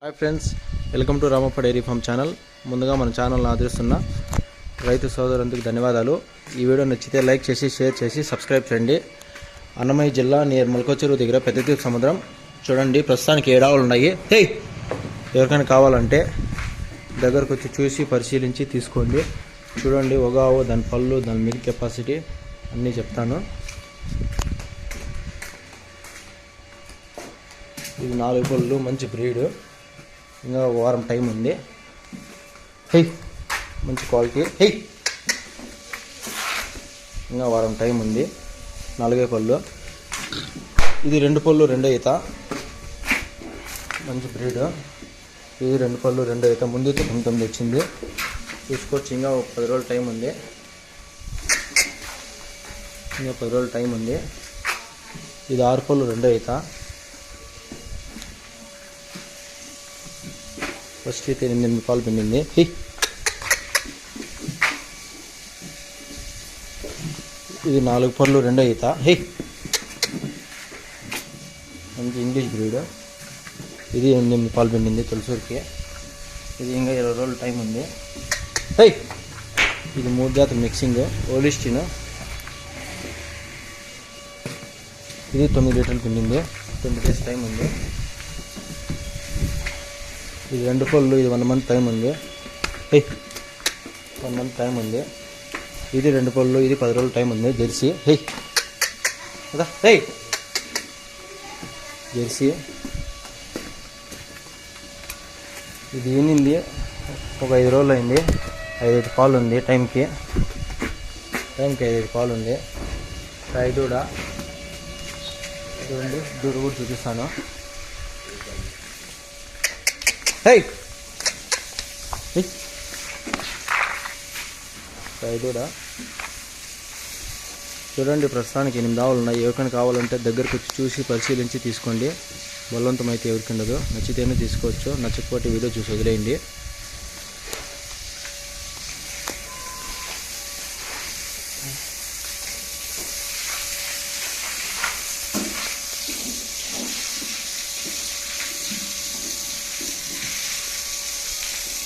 Hi friends, welcome to Ramappa dairy farm channel. ముందుగా మన ఛానల్ని ఆదరిస్తున్న రైతు సోదరులందరికీ ధన్యవాదాలు. ఈ వీడియో నచ్చితే లైక్ చేసి షేర్ చేసి సబ్స్క్రైబ్ చేయండి. అన్నమయ్య జిల్లా నియర్ మొలకొచెరువు దగ్గర పెద్దతీర్థ సముద్రం. చూడండి, ప్రస్తుతానికి 7 ఆవులు ఉన్నాయి. ఎవరికైనా కావాలంటే దగ్గరకు వచ్చి చూసి పరిశీలించి తీసుకోండి. చూడండి, ఒక ఆవు, దాని పళ్ళు, దాని మిల్క్ కెపాసిటీ అన్నీ చెప్తాను. ఇది 4 పళ్ళు, మంచి బ్రీడ్. ఇంకా వారం టైం ఉంది. మంచి క్వాలిటీ. ఇంకా వారం టైం ఉంది. 4 పళ్ళు. ఇది 2 పళ్ళు 2 ఈత, మంచి బ్రీడ్. ఇది 2 పళ్ళు 2 ఈత. ముందు 19 వచ్చింది. చూసుకోవచ్చు. ఇంకా 10 రోజుల టైం ఉంది. ఇంకా 10 రోజుల టైం ఉంది. ఇది 6 పళ్ళు 2 ఈత. ఫస్ట్ అయితే 8 పాలు పిండింది. ఇది 4 పళ్ళు 2 ఈత. మంచి ఇంగ్లీష్ బ్రీడ్. ఇది 8 పాలు పిండింది తులసూరికి. ఇది ఇంకా 20 రోజుల టైం ఉంది. ఇది 3 జాతులు మిక్సింగ్, ఓలిస్టిన్. ఇది 9 లీటర్లు పిండింది. 20 డేస్ టైం ఉంది. ఇది 2 పళ్ళు. ఇది 1 మంత్ టైం ఉంది. 1 మంత్ టైం ఉంది. ఇది 2 పళ్ళు. ఇది 10 రోజుల టైం ఉంది. జెర్సీ. కదా జెర్సీ. ఇది ఈనింది ఒక 5 రోజులు అయింది. 5 పాలు ఉంది. టైంకి 5 పాలు ఉంది. దూడ చూడండి, దూడ కూడా చూపిస్తాను. దూడ చూడండి, ప్రస్తుతానికి 8 ఆవులు ఉన్నాయి. ఎవరికైనా కావాలంటే దగ్గరకు వచ్చి చూసి పరిశీలించి తీసుకోండి. బలవంతం అయితే ఎవరికి ఉండదు. నచ్చితేనే తీసుకోవచ్చు, నచ్చకపోతే వీడియో చూసి వదిలేయండి.